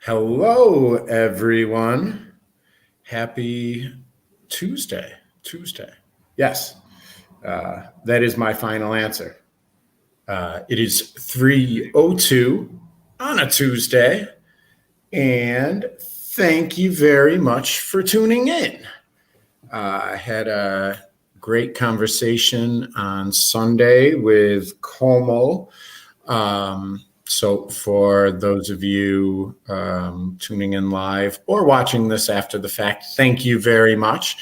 Hello, everyone. Happy Tuesday. Yes, that is my final answer. It is 3:02 on a Tuesday, and thank you very much for tuning in. I had a great conversation on Sunday with Como. So for those of you tuning in live or watching this after the fact, thank you very much.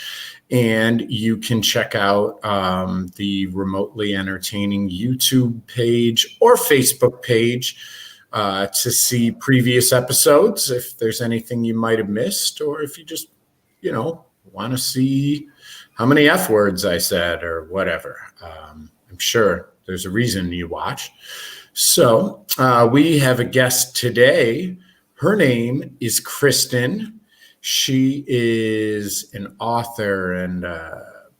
And you can check out the Remotely Entertaining YouTube page or Facebook page to see previous episodes if there's anything you might have missed, or if you just, want to see how many F words I said or whatever. I'm sure there's a reason you watch. So we have a guest today. Her name is Kristin. She is an author and a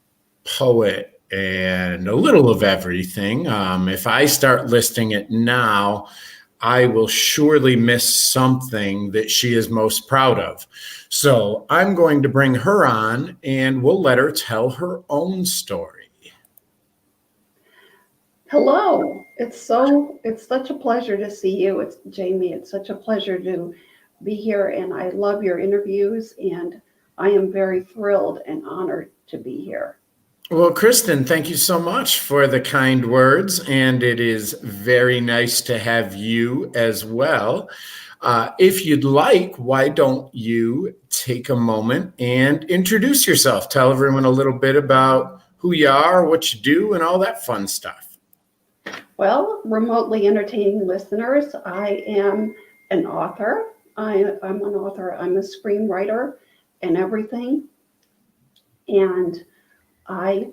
poet and a little of everything. If I start listing it now, I will surely miss something that she is most proud of. So I'm going to bring her on and we'll let her tell her own story. Hello. It's such a pleasure to see you. It's Jamie. It's such a pleasure to be here, and I love your interviews, and I am very thrilled and honored to be here. Well, Kristin, thank you so much for the kind words, and it is very nice to have you as well. If you'd like, why don't you take a moment and introduce yourself? Tell everyone a little bit about who you are, what you do, and all that fun stuff. Well, remotely entertaining listeners, I am an author. I'm an author. I'm a screenwriter and everything. And I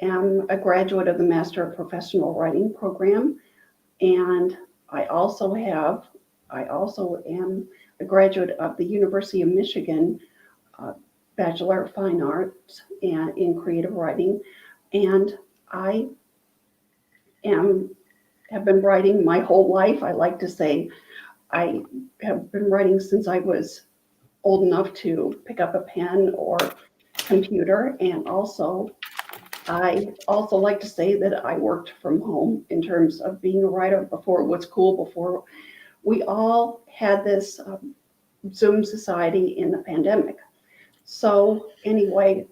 am a graduate of the Master of Professional Writing program. And I also am a graduate of the University of Michigan Bachelor of Fine Arts and in creative writing. And I have been writing my whole life. I like to say I have been writing since I was old enough to pick up a pen or computer. And I also like to say that I worked from home in terms of being a writer before it was cool, before we all had this Zoom society in the pandemic. So anyway,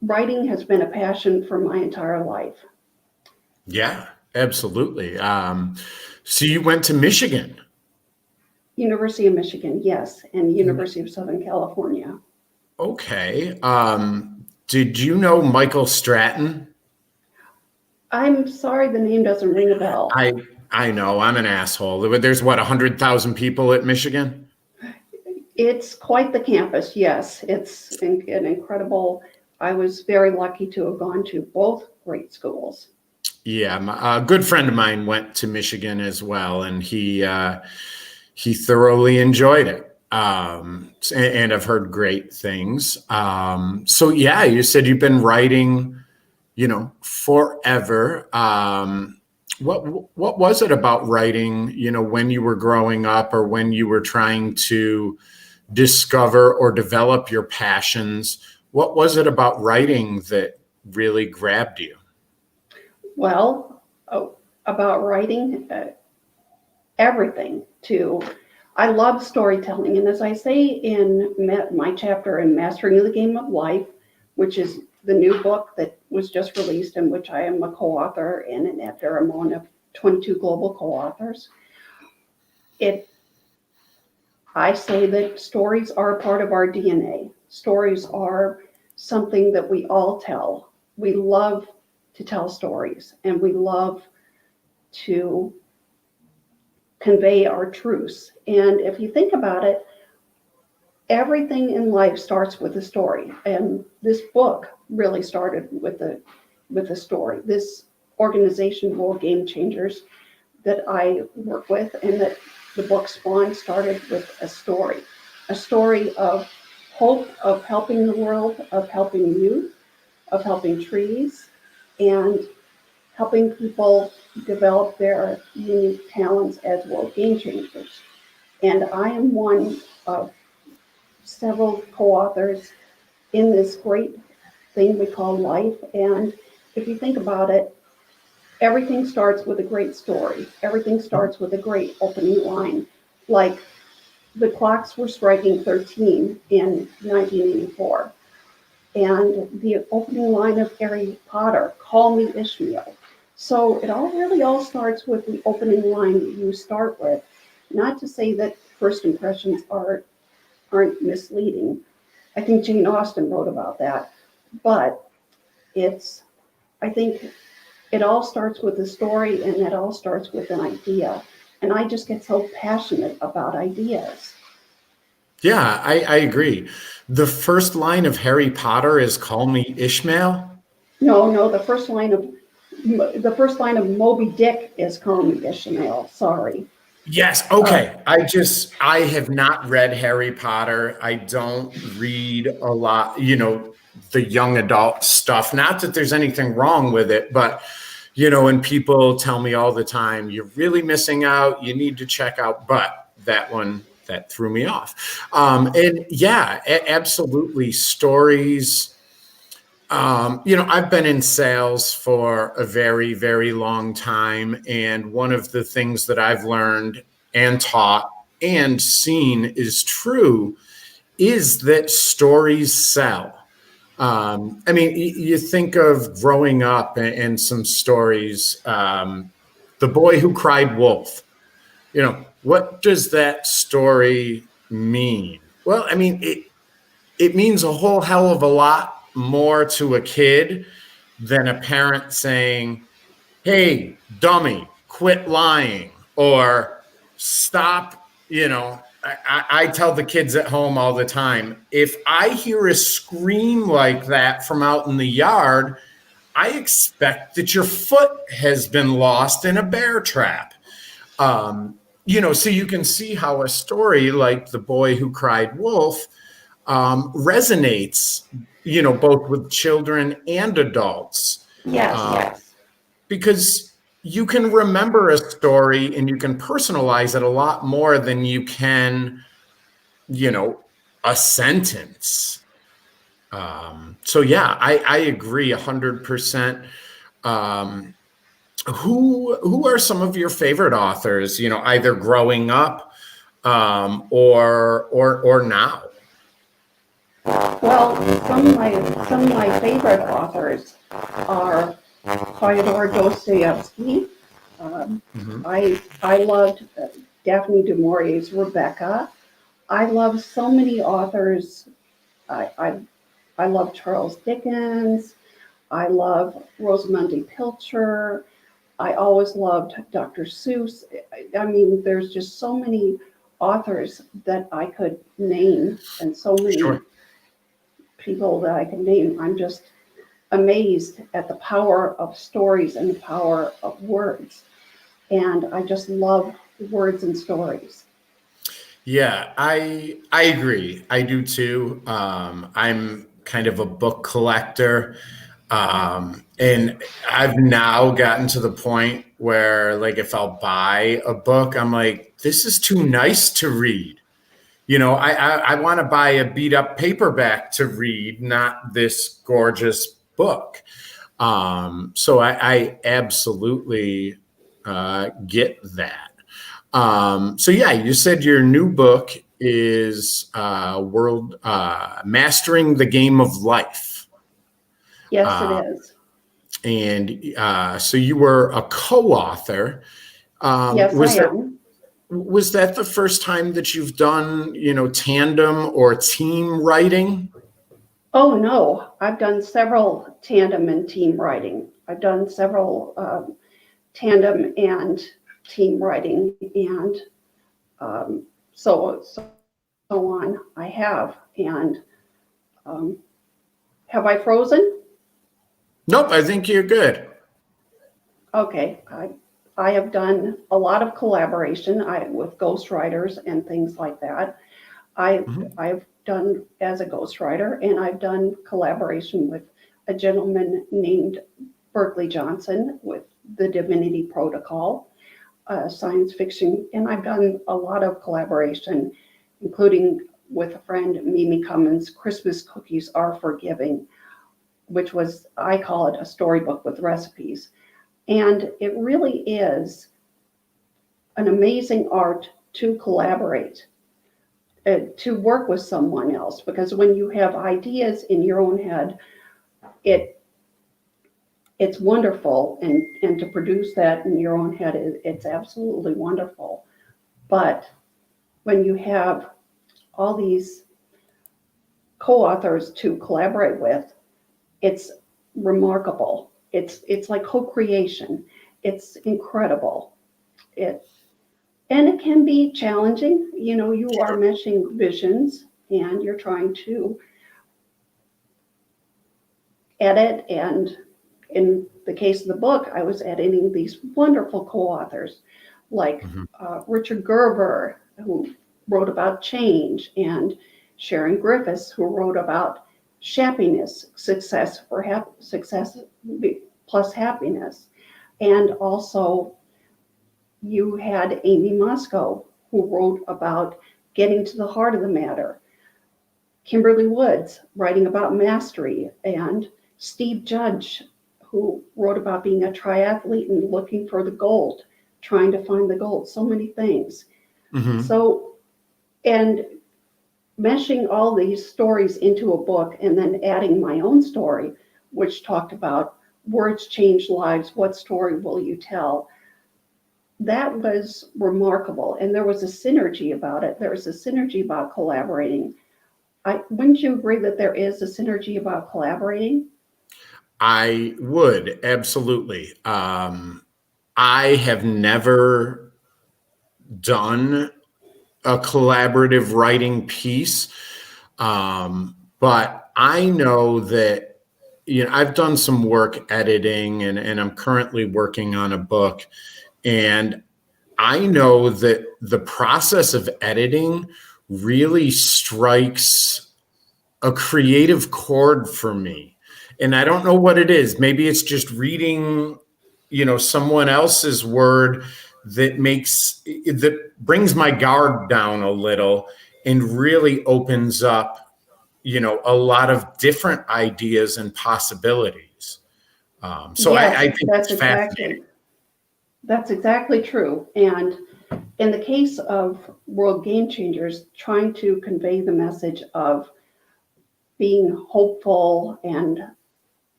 writing has been a passion for my entire life. Yeah, absolutely. So you went to Michigan? University of Michigan, yes, and University of Southern California. Okay. Did you know Michael Stratton? I'm sorry, the name doesn't ring a bell. I know, I'm an asshole. There's 100,000 people at Michigan? It's quite the campus, yes. It's an incredible, I was very lucky to have gone to both great schools. Yeah, a good friend of mine went to Michigan as well, and he thoroughly enjoyed it. And I've heard great things. So yeah, you said you've been writing, forever. What was it about writing, when you were growing up or when you were trying to discover or develop your passions? What was it about writing that really grabbed you? Well, about writing, everything too. I love storytelling. And as I say in my chapter in Mastering the Game of Life, which is the new book that was just released, in which I am a co-author and an editor. I'm one of 22 global co-authors. I say that stories are a part of our DNA. Stories are something that we all tell. We love to tell stories, and we love to convey our truths. And if you think about it, everything in life starts with a story. And this book really started with a story. This organization, World Game Changers, that I work with and that the book spawned, started with a story of hope, of helping the world, of helping youth, of helping trees, and helping people develop their unique talents as world game changers. And I am one of several co-authors in this great thing we call life. And if you think about it, everything starts with a great story. Everything starts with a great opening line. Like the clocks were striking 13 in 1984. And the opening line of Harry Potter, "Call me Ishmael." So it all starts with the opening line that you start with. Not to say that first impressions aren't misleading. I think Jane Austen wrote about that. But I think it all starts with a story, and it all starts with an idea. And I just get so passionate about ideas. Yeah, I agree. The first line of Harry Potter is "Call me Ishmael." No, the first line of Moby Dick is "Call me Ishmael." Sorry. Yes. Okay. I have not read Harry Potter. I don't read a lot, the young adult stuff. Not that there's anything wrong with it, but, and people tell me all the time, "You're really missing out. You need to check out." But that threw me off. And yeah, absolutely. Stories. I've been in sales for a very, very long time. And one of the things that I've learned and taught and seen is true is that stories sell. You think of growing up and some stories, The Boy Who Cried Wolf. What does that story mean? Well, it means a whole hell of a lot more to a kid than a parent saying, "Hey, dummy, quit lying," or "Stop." I tell the kids at home all the time, if I hear a scream like that from out in the yard, I expect that your foot has been lost in a bear trap. So you can see how a story like The Boy Who Cried Wolf resonates, both with children and adults. Yes. Because you can remember a story and you can personalize it a lot more than you can, a sentence. So yeah, I agree 100%. Who are some of your favorite authors, either growing up or now? Well, some of my favorite authors are Fyodor Dostoevsky. Mhm. I loved Daphne du Maurier's Rebecca. I love so many authors. I love Charles Dickens. I love Rosamunde Pilcher. I always loved Dr. Seuss. There's just so many authors that I could name, and so many Sure. people that I can name. I'm just amazed at the power of stories and the power of words. And I just love words and stories. Yeah, I agree. I do too. I'm kind of a book collector. And I've now gotten to the point where, like, if I'll buy a book, I'm like, this is too nice to read. I want to buy a beat up paperback to read, not this gorgeous book. So I absolutely get that. So yeah, you said your new book is World Mastering the Game of Life. Yes, it is. And so you were a co-author. Yes, I am. Was that the first time that you've done, tandem or team writing? Oh, no, I've done several tandem and team writing. I've done several tandem and team writing, and so on. I have. And have I frozen? Nope, I think you're good. Okay. I have done a lot of collaboration with ghostwriters and things like that. Mhm. I've done as a ghostwriter, and I've done collaboration with a gentleman named Kristin Johnson with the Divinity Protocol. science fiction, and I've done a lot of collaboration, including with a friend, Mimi Cummins. Christmas Cookies Are for Giving, which was, I call it a storybook with recipes. And it really is an amazing art to collaborate, to work with someone else, because when you have ideas in your own head, it's wonderful, and to produce that in your own head, it's absolutely wonderful. But when you have all these co-authors to collaborate with, it's remarkable. It's like co-creation. It's incredible. And it can be challenging. You know, you are meshing visions and you're trying to edit. And in the case of the book, I was editing these wonderful co-authors like Richard Gerber, who wrote about change, and Sharon Griffiths, who wrote about shappiness, success plus happiness. And also you had Amy Moscow, who wrote about getting to the heart of the matter. Kimberly Woods, writing about mastery, and Steve Judge, who wrote about being a triathlete and looking for the gold, trying to find the gold, so many things. So, and meshing all these stories into a book and then adding my own story, which talked about words change lives, what story will you tell? That was remarkable. And there was a synergy about it. There was a synergy about collaborating. Wouldn't you agree that there is a synergy about collaborating? I would, absolutely. I have never done a collaborative writing piece, but I know that, you know, I've done some work editing, and I'm currently working on a book, and I know that the process of editing really strikes a creative chord for me. And I don't know what it is. Maybe it's just reading, you know, someone else's word that brings my guard down a little and really opens up, you know, a lot of different ideas and possibilities. So Yes, I think it's fascinating. That's exactly true. And in the case of World Game Changers, trying to convey the message of being hopeful and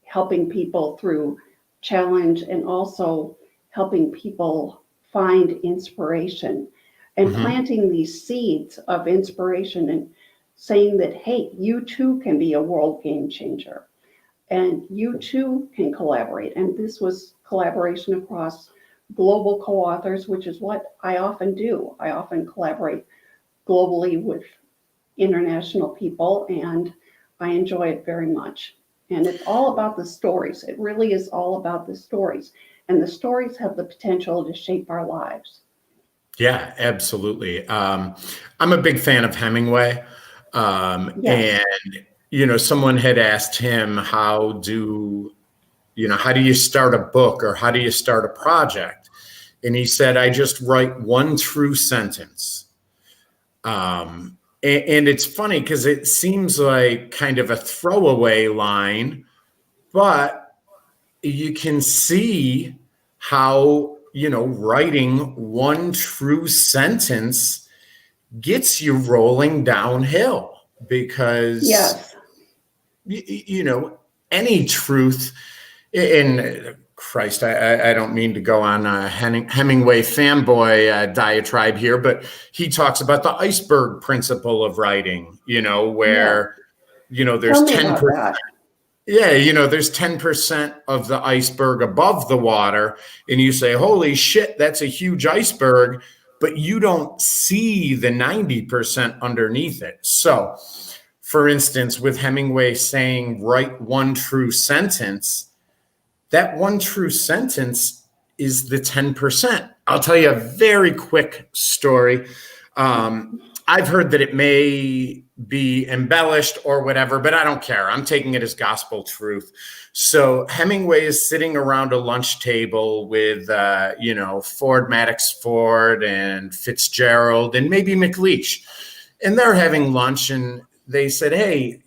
helping people through challenge, and also helping people find inspiration, and planting these seeds of inspiration, and saying that, hey, you too can be a world game changer, and you too can collaborate. And this was collaboration across global co-authors, which is what I often do. I often collaborate globally with international people, and I enjoy it very much. And it's all about the stories. It really is all about the stories. And the stories have the potential to shape our lives. Yeah, absolutely. I'm a big fan of Hemingway. Yes. And, you know, someone had asked him, how do you start a book, or how do you start a project? And he said, I just write one true sentence. And it's funny because it seems like kind of a throwaway line, but you can see how, you know, writing one true sentence gets you rolling downhill, because, Yes. you know, any truth in Christ, I don't mean to go on a Hemingway fanboy diatribe here, but he talks about the iceberg principle of writing, you know, where, you know, there's Tell me 10%. about that. Yeah, you know, there's 10% of the iceberg above the water, and you say, holy shit, that's a huge iceberg, but you don't see the 90% underneath it. So, for instance, with Hemingway saying, write one true sentence, that one true sentence is the 10%. I'll tell you a very quick story. I I've heard that it may be embellished or whatever, but I don't care. I'm taking it as gospel truth. So Hemingway is sitting around a lunch table with, Ford, Maddox Ford, and Fitzgerald, and maybe McLeish. And they're having lunch, and they said, hey,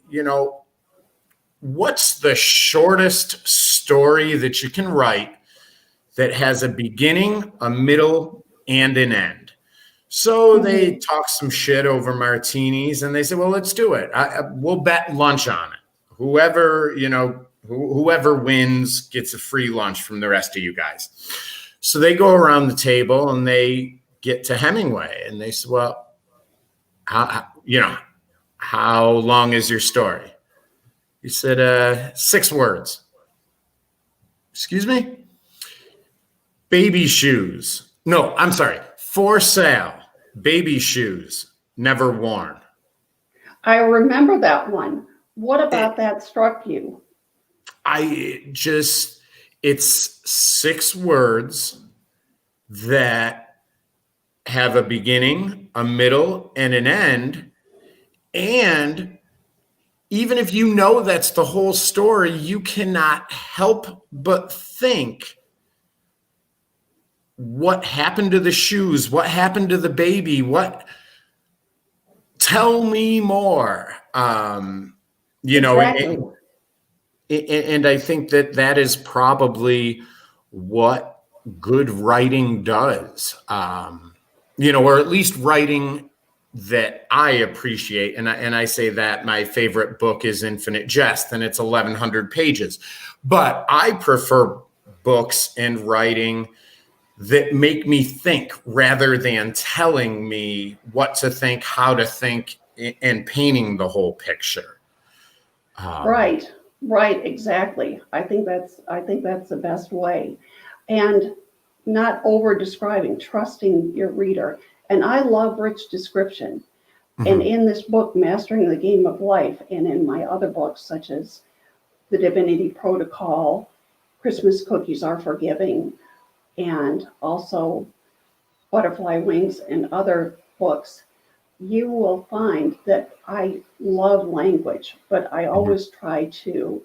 what's the shortest story that you can write that has a beginning, a middle, and an end? So they talk some shit over martinis, and they say, well, let's do it. We'll bet lunch on it. Whoever wins gets a free lunch from the rest of you guys. So they go around the table and they get to Hemingway, and they say, well, how long is your story? He said, 6 words. Excuse me? Baby shoes. No, I'm sorry. For sale. Baby shoes. Never worn. I remember that one. What about that struck you? It's 6 words that have a beginning, a middle, and an end. And even if you know that's the whole story, you cannot help but think, what happened to the shoes? What happened to the baby? Tell me more. Exactly. And I think that is probably what good writing does. Or at least writing that I appreciate. And I say that my favorite book is Infinite Jest, and it's 1,100 pages. But I prefer books and writing that make me think rather than telling me what to think, how to think, and painting the whole picture. Right, exactly. I think that's the best way. And not over describing, trusting your reader. And I love rich description. Mm-hmm. And in this book, Mastering the Game of Life, and in my other books, such as The Divinity Protocol, Christmas Cookies Are Forgiving, and also Butterfly Wings and other books, you will find that I love language, but I always try to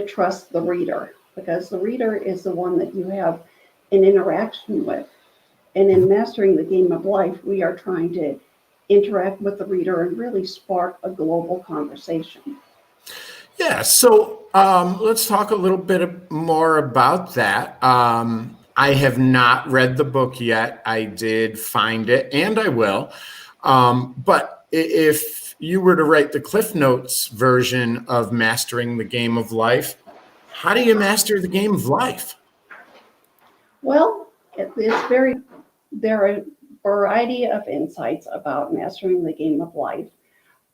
trust the reader, because the reader is the one that you have an interaction with. And in Mastering the Game of Life, we are trying to interact with the reader and really spark a global conversation. Yeah, so let's talk a little bit more about that. I have not read the book yet. I did find it, and I will. But if you were to write the Cliff Notes version of Mastering the Game of Life, how do you master the game of life? Well, there are a variety of insights about mastering the game of life.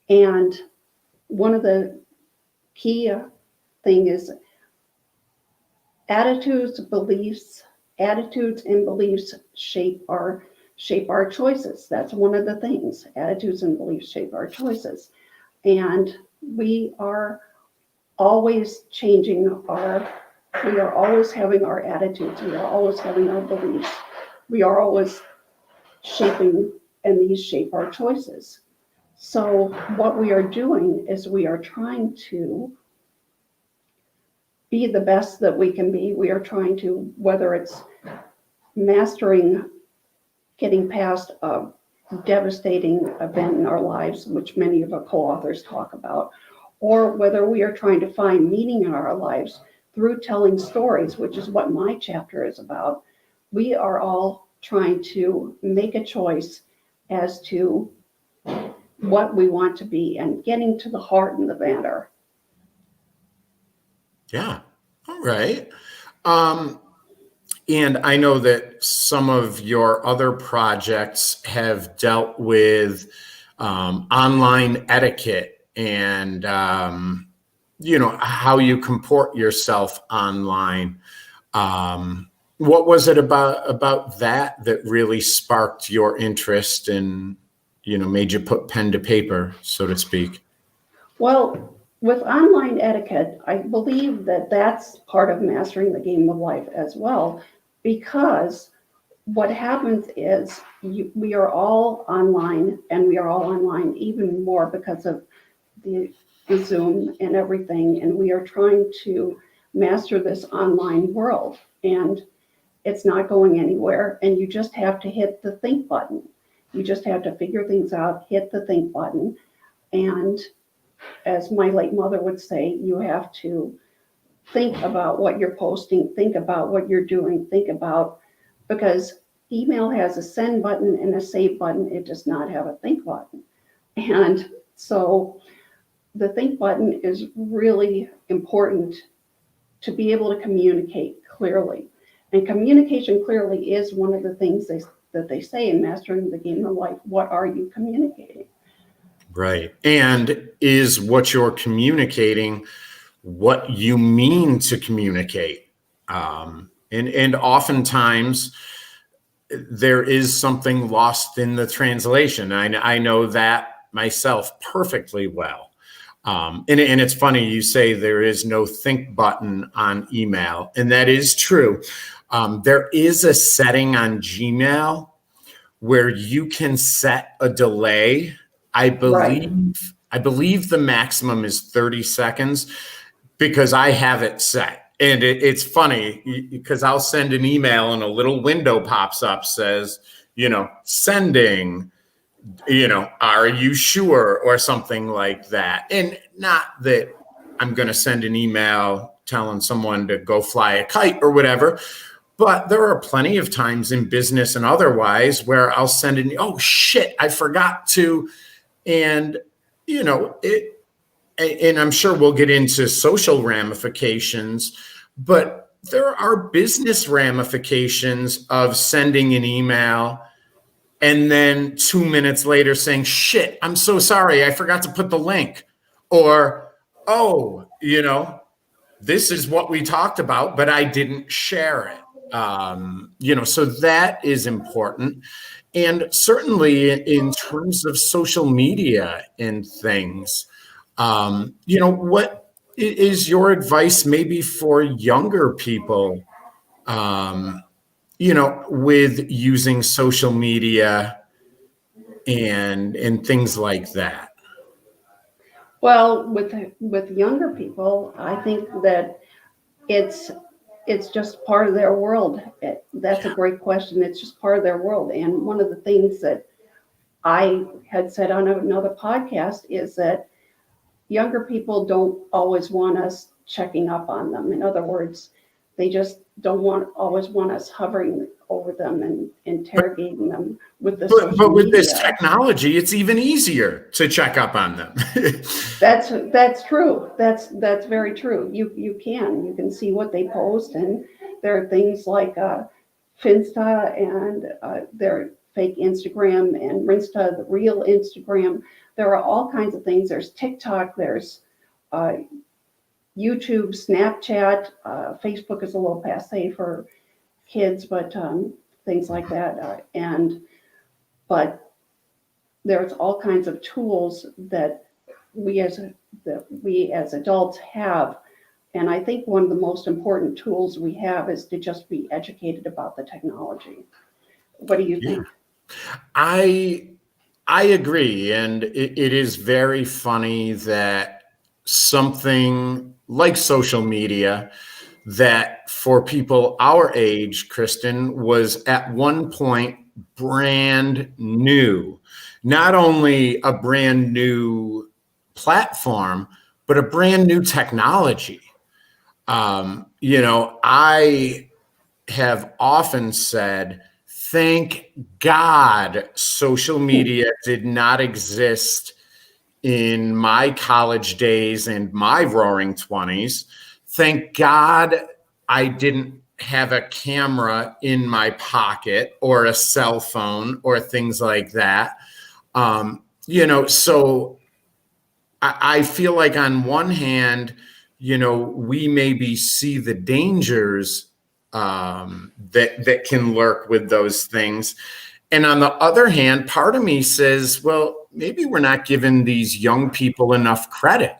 And one of the key thing is attitudes and beliefs shape our choices. That's one of the things. Attitudes and beliefs shape our choices. And we are always we are always having our attitudes, we are always having our beliefs, we are always shaping, and these shape our choices. So what we are doing is we are trying to be the best that we can be. We are trying to, whether it's mastering, getting past a devastating event in our lives, which many of our co-authors talk about, or whether we are trying to find meaning in our lives through telling stories, which is what my chapter is about. We are all trying to make a choice as to what we want to be and getting to the heart and the matter. Yeah. All right. And I know that some of your other projects have dealt with online etiquette and, how you comport yourself online. What was it about that really sparked your interest and, made you put pen to paper, so to speak? Well, with online etiquette, I believe that that's part of mastering the game of life as well, because what happens is we are all online, and we are all online even more because of the Zoom and everything. And we are trying to master this online world, and it's not going anywhere. And you just have to hit the think button. You just have to figure things out, hit the think button. And as my late mother would say, you have to think about what you're posting, think about what you're doing, because email has a send button and a save button. It does not have a think button. And so the think button is really important to be able to communicate clearly. And communication clearly is one of the things that they say in Mastering the Game of Life. What are you communicating? Right. And is what you're communicating what you mean to communicate? And oftentimes there is something lost in the translation. I know that myself perfectly well. And it's funny you say there is no think button on email, and that is true. There is a setting on Gmail where you can set a delay. I believe the maximum is 30 seconds because I have it set. And it's funny because I'll send an email and a little window pops up, says, sending, are you sure, or something like that. And not that I'm going to send an email telling someone to go fly a kite or whatever, but there are plenty of times in business and otherwise where I'll send an, oh shit, I forgot to. And, and I'm sure we'll get into social ramifications, but there are business ramifications of sending an email and then 2 minutes later saying, shit, I'm so sorry, I forgot to put the link. Or, oh, this is what we talked about, but I didn't share it. So that is important. And certainly in terms of social media and things, what is your advice maybe for younger people, with using social media and things like that? Well, with younger people, I think that it's just part of their world. That's a great question. It's just part of their world. And one of the things that I had said on another podcast is that younger people don't always want us checking up on them. In other words, they just don't always want us hovering over them and interrogating them with the social But with media. this technology, it's even easier to check up on them. That's true. That's very true. You can see what they post, and there are things like Finsta and their fake Instagram, and Rinsta, the real Instagram. There are all kinds of things. There's TikTok. There's YouTube, Snapchat. Facebook is a little passé for kids, but things like that. But there's all kinds of tools that we as adults have. And I think one of the most important tools we have is to just be educated about the technology. What do you think? I agree. And it is very funny that something like social media, that for people our age, Kristin, was at one point brand new. Not only a brand new platform, but a brand new technology. I have often said, thank God social media did not exist in my college days and my roaring 20s. Thank God I didn't have a camera in my pocket or a cell phone or things like that. So I feel like on one hand, we maybe see the dangers that can lurk with those things. And on the other hand, part of me says, well, maybe we're not giving these young people enough credit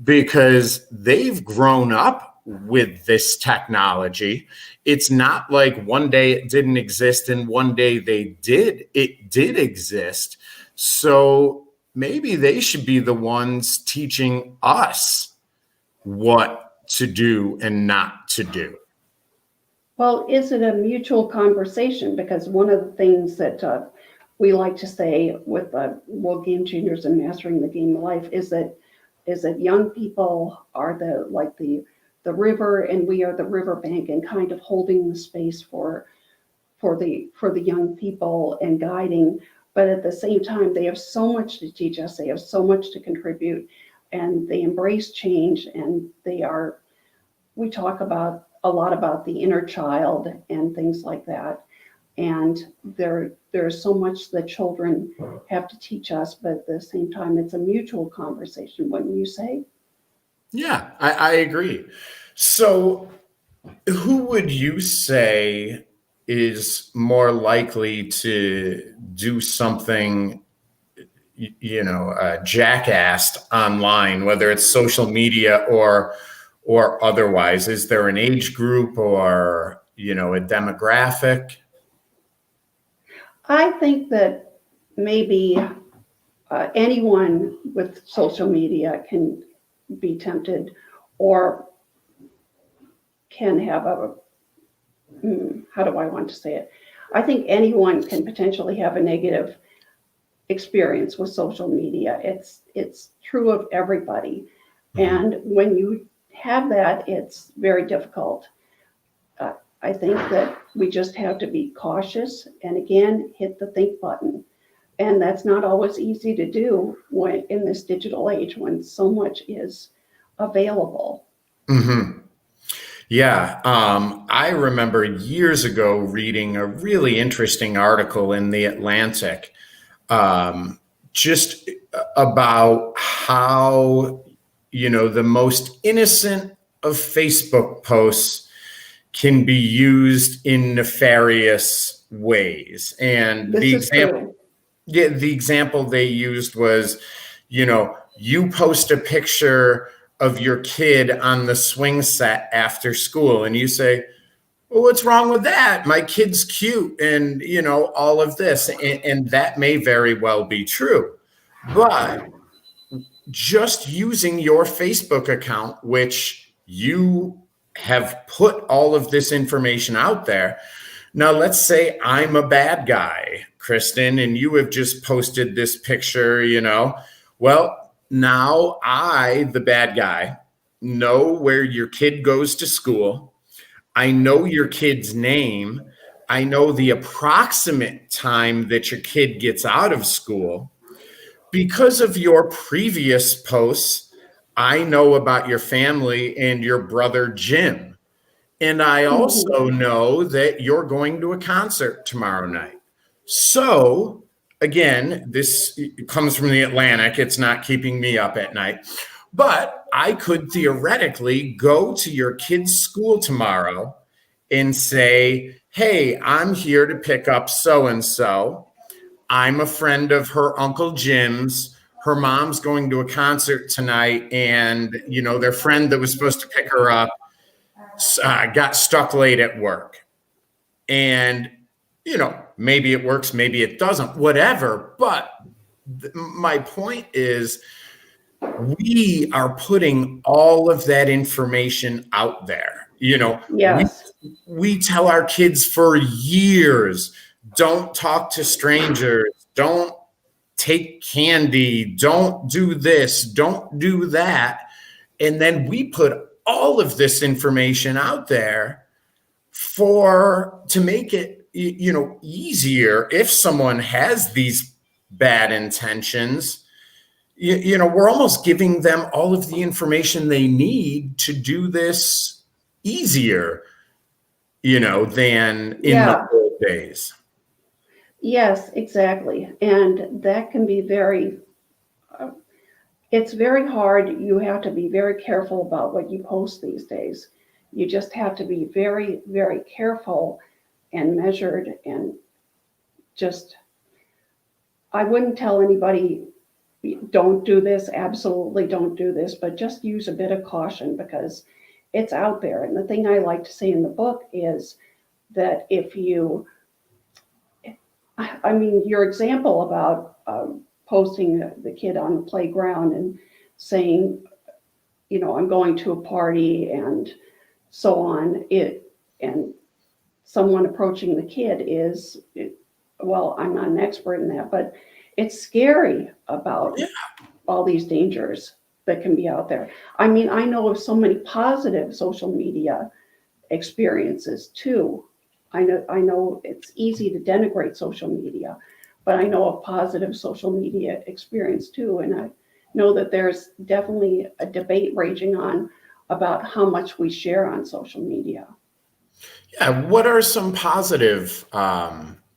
because they've grown up with this technology. It's not like one day it didn't exist and one day it did exist. So maybe they should be the ones teaching us what to do and not to do. Well, is it a mutual conversation? Because one of the things that we like to say with World Game Changers and Mastering the Game of Life is that young people are the river, and we are the riverbank, and kind of holding the space for the young people and guiding. But at the same time, they have so much to teach us. They have so much to contribute, and they embrace change. And we talk a lot about the inner child and things like that. And there's so much that children have to teach us, but at the same time, it's a mutual conversation, wouldn't you say? Yeah, I agree. So who would you say is more likely to do something, jackassed online, whether it's social media or otherwise? Is there an age group or, a demographic? I think that maybe anyone with social media can be tempted, or can have how do I want to say it? I think anyone can potentially have a negative experience with social media. It's true of everybody. Mhm. And when you have that, it's very difficult. I think that we just have to be cautious and, again, hit the think button. And that's not always easy to do when in this digital age, when so much is available. Mm-hmm. Yeah, I remember years ago reading a really interesting article in The Atlantic, just about how, the most innocent of Facebook posts can be used in nefarious ways. And This is true. the example they used was, you post a picture of your kid on the swing set after school and you say, well, what's wrong with that? My kid's cute and, all of this. And that may very well be true. But just using your Facebook account, which you have put all of this information out there. Now, let's say I'm a bad guy, Kristin, and you have just posted this picture, Well, now I, the bad guy, know where your kid goes to school. I know your kid's name. I know the approximate time that your kid gets out of school. Because of your previous posts, I know about your family and your brother, Jim. And I Mhm. also know that you're going to a concert tomorrow night. So, again, this comes from the Atlantic. It's not keeping me up at night. But I could theoretically go to your kid's school tomorrow and say, hey, I'm here to pick up so and so. I'm a friend of her Uncle Jim's. Her mom's going to a concert tonight, and their friend that was supposed to pick her up got stuck late at work. And maybe it works, maybe it doesn't, whatever. But my point is, we are putting all of that information out there. We Yes. we tell our kids for years, don't talk to strangers, don't take candy, don't do this, don't do that. And then we put all of this information out there to make it, easier if someone has these bad intentions. We're almost giving them all of the information they need to do this easier, than in the Yeah. old days. Yes, exactly. And that can be uh, it's very hard. You have to be very careful about what you post these days. You just have to be very, very careful and measured, and just, I wouldn't tell anybody, don't do this, absolutely don't do this, but just use a bit of caution, because it's out there. And the thing I like to say in the book is that if you, I mean, your example about posting the kid on the playground and saying, you know, I'm going to a party and so on, and someone approaching the kid is, well, I'm not an expert in that, but it's scary about all these dangers that can be out there. I mean, I know of so many positive social media experiences too. I know it's easy to denigrate social media, but I know of positive social media experience too. And I know that there's definitely a debate raging on about how much we share on social media. Yeah, what are some positive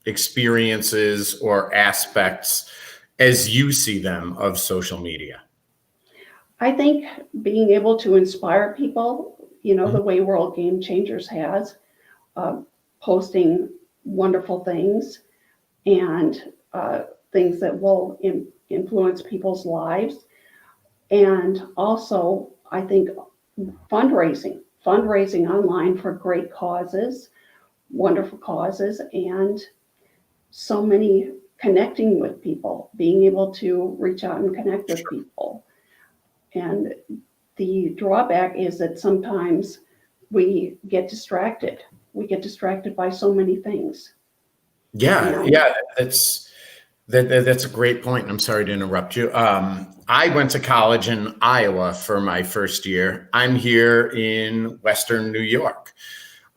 experiences or aspects as you see them of social media? I think being able to inspire people, you know, Mhm. the way World Game Changers has, uh, posting wonderful things and things that will influence people's lives. And also, I think fundraising online for great causes, wonderful causes, and so many connecting with people, being able to reach out and connect with people. And the drawback is that sometimes we get distracted. We get distracted by so many things. Yeah, And yeah, that's a great point. I'm sorry to interrupt you. I went to college in Iowa for my first year. I'm here in Western New York.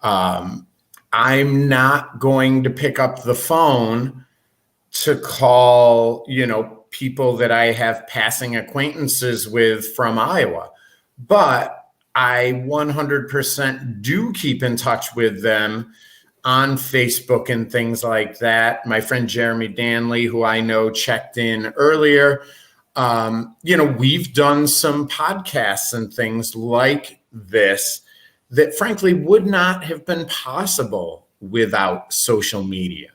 Um, I'm not going to pick up the phone to call, you know, people that I have passing acquaintances with from Iowa. But I 100% do keep in touch with them on Facebook and things like that. My friend Jeremy Danley, who I know checked in earlier, you know, we've done some podcasts and things like this that frankly would not have been possible without social media.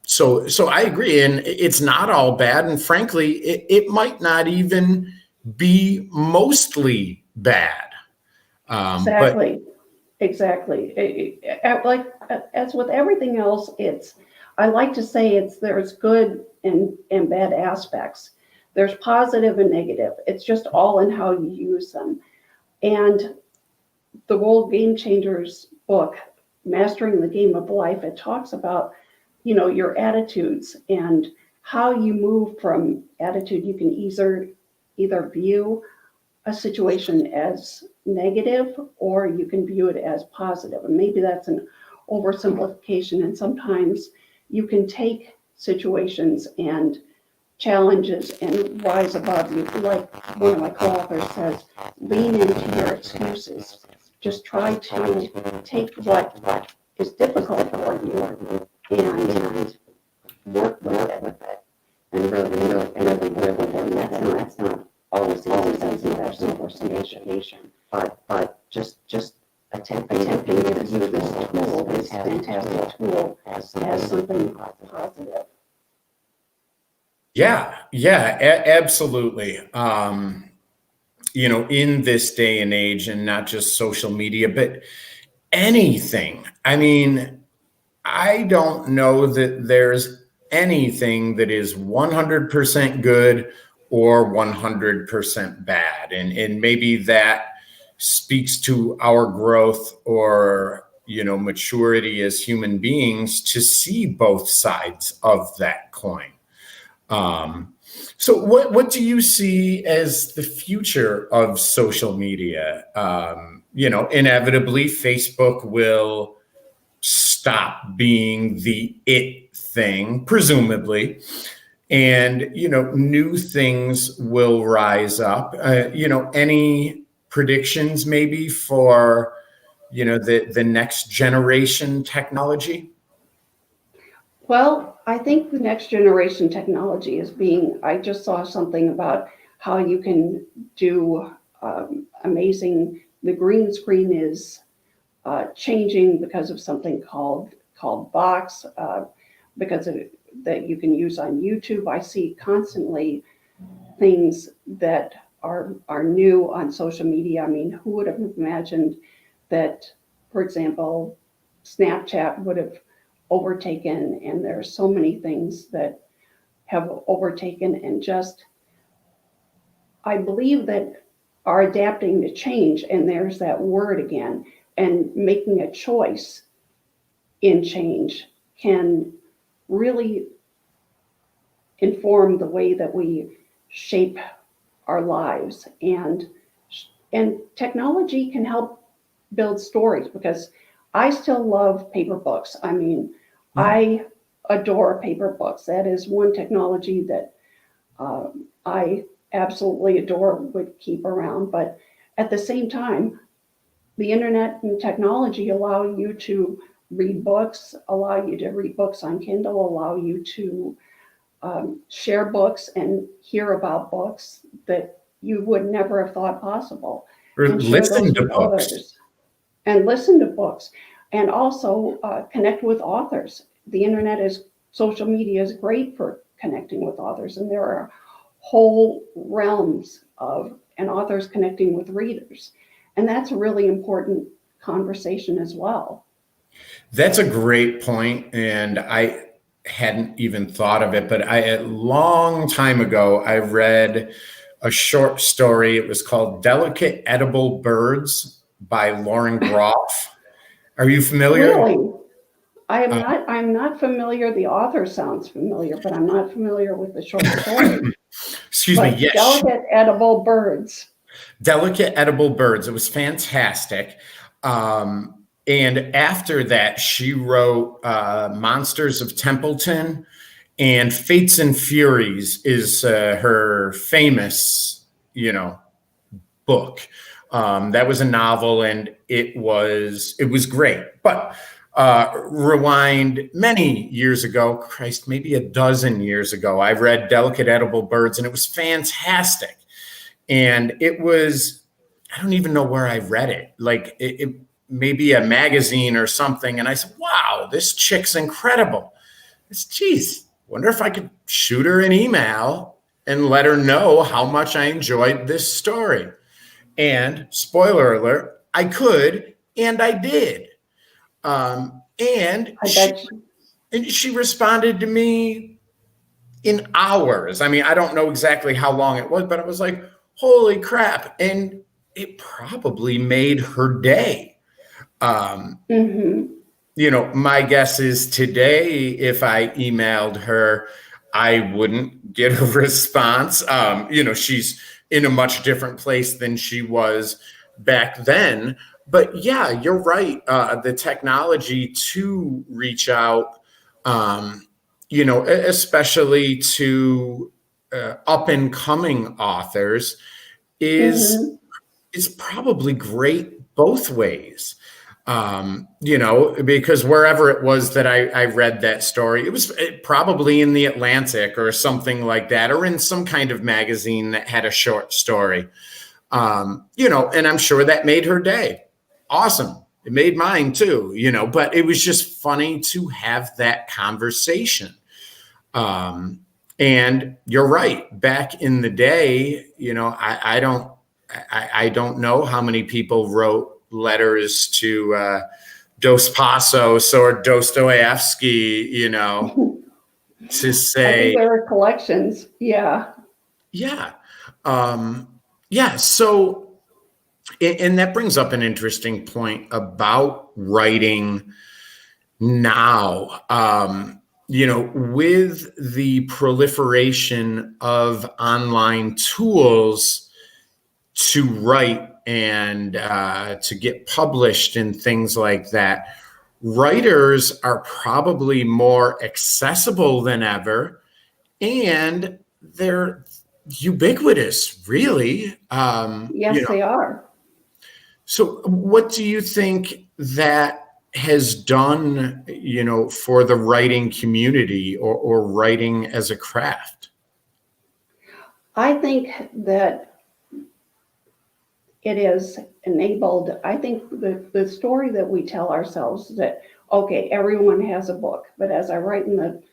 So I agree, and it's not all bad, and frankly, it might not even be mostly bad. But exactly, exactly. Like as with everything else, I like to say there's good and bad aspects. There's positive and negative. It's just all in how you use them. And the World Game Changers book, Mastering the Game of Life, it talks about, you know, your attitudes and how you move from attitude. You can either view a situation as negative or you can view it as positive. And maybe that's an oversimplification. And sometimes you can take situations and challenges and rise above you. Like one of my co-authors says, lean into your excuses. Just try to take what is difficult for you and work with it and really work with it. And that's not always easy. There's no education, but just attempting to use this tool, this fantastic tool, as something positive. yeah, absolutely. You know, in this day and age, and not just social media, but anything. I mean, I don't know that there's anything that is 100% good or 100% bad. And maybe that speaks to our growth or, you know, maturity as human beings to see both sides of that coin. Um, so what do you see as the future of social media? You know, inevitably Facebook will stop being the it thing, presumably, and you know, new things will rise up. You know, any predictions maybe for, you know, the next generation technology? Well, I think the next generation technology I just saw something about how you can do amazing. The green screen is changing because of something called Box, that you can use on YouTube. I see constantly things that are new on social media. I mean, who would have imagined that, for example, Snapchat would have overtaken, and there are so many things that have overtaken, and just, I believe that are adapting to change, and there's that word again, and making a choice in change can really inform the way that we shape our lives. And technology can help build stories, because I still love paper books. I mean, I adore paper books. That is one technology that I absolutely adore, would keep around. But at the same time, the internet and technology allow you to read books, allow you to read books on Kindle, allow you to share books and hear about books that you would never have thought possible, Or and share listen those to with books. others, and listen to books, and also connect with authors. The internet is, social media is great for connecting with authors, and there are whole realms of, and authors connecting with readers. And that's a really important conversation as well. That's a great point, and I hadn't even thought of it, but a long time ago, I read a short story. It was called Delicate Edible Birds by Lauren Groff. Are you familiar? Really? I'm not familiar. The author sounds familiar, but I'm not familiar with the short story. Excuse me. But Yes. Delicate Edible Birds. Delicate Edible Birds. It was fantastic. And after that, she wrote Monsters of Templeton, and Fates and Furies is her famous, book. That was a novel, and it was great. But rewind many years ago, Christ, maybe a dozen years ago, I read Delicate Edible Birds, and it was fantastic. And it was, I don't even know where I read it. Like it maybe a magazine or something. And I said, wow, this chick's incredible. Geez, wonder if I could shoot her an email and let her know how much I enjoyed this story. And spoiler alert, I could, and I did. And she responded to me in hours. I mean, I don't know exactly how long it was, but I was like, holy crap. And it probably made her day. My guess is today, if I emailed her, I wouldn't get a response. She's in a much different place than she was back then. But yeah, you're right. The technology to reach out, especially to up and coming authors is probably great both ways. Because wherever it was that I read that story, it was probably in the Atlantic or something like that, or in some kind of magazine that had a short story, and I'm sure that made her day. Awesome. It made mine too, but it was just funny to have that conversation. And you're right. Back in the day, I don't know how many people wrote letters to Dos Passos or Dostoevsky, to say. I think there are collections. Yeah. Yeah. Yeah. So, and that brings up an interesting point about writing now. With the proliferation of online tools to write and to get published and things like that, writers are probably more accessible than ever, and they're ubiquitous, really. Yes, they are. So what do you think that has done, for the writing community or writing as a craft? I think that it is enabled. I think the story that we tell ourselves that, okay, everyone has a book, but as I write in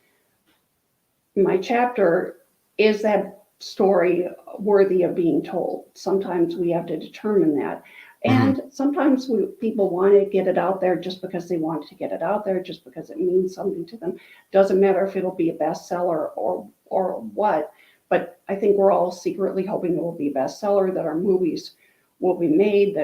my chapter, is that story worthy of being told. Sometimes we have to determine that. And sometimes people want to get it out there just because they want to get it out there, just because it means something to them. Doesn't matter if it'll be a bestseller or what, but I think we're all secretly hoping it will be a bestseller, that our movies will be made,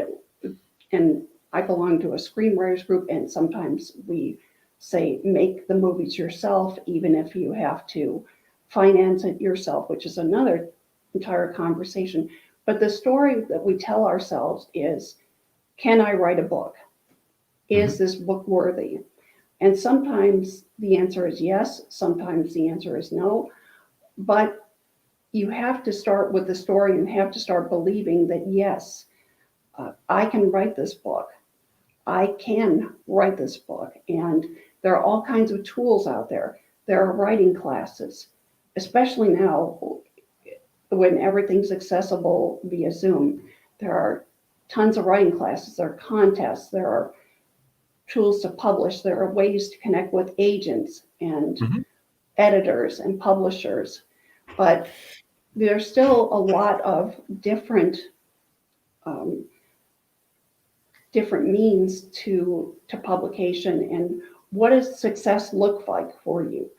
and I belong to a screenwriters group, and sometimes we say, make the movies yourself, even if you have to finance it yourself, which is another entire conversation. But the story that we tell ourselves is, can I write a book? Is this book worthy? And sometimes the answer is yes, sometimes the answer is no. But you have to start with the story and have to start believing that, yes, I can write this book. I can write this book. And there are all kinds of tools out there. There are writing classes, especially now when everything's accessible via Zoom. There are tons of writing classes, there are contests, there are tools to publish, there are ways to connect with agents and editors and publishers. But there's still a lot of different means to publication. And what does success look like for you?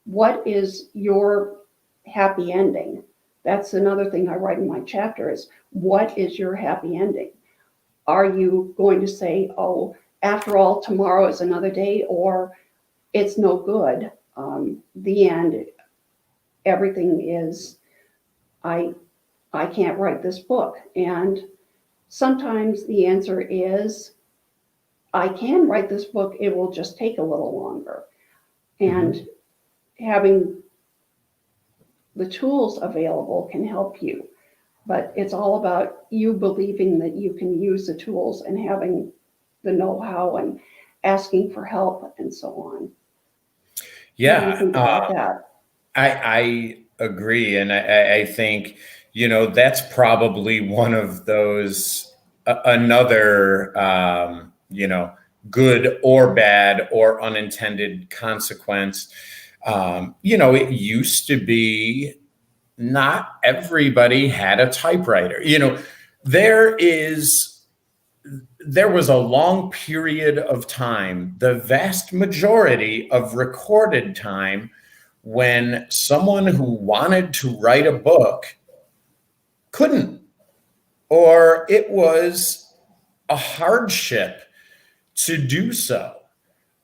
What is your happy ending? That's another thing I write in my chapter is, what is your happy ending? Are you going to say, oh, after all, tomorrow is another day, or it's no good? The end, everything is, I can't write this book. And sometimes the answer is, I can write this book, it will just take a little longer. And having the tools available can help you, but it's all about you believing that you can use the tools and having the know-how and asking for help and so on. Yeah, what do you think about that? I agree, and I think that's probably one of those another good or bad or unintended consequence. It used to be not everybody had a typewriter. There was a long period of time, the vast majority of recorded time, when someone who wanted to write a book couldn't, or it was a hardship to do so.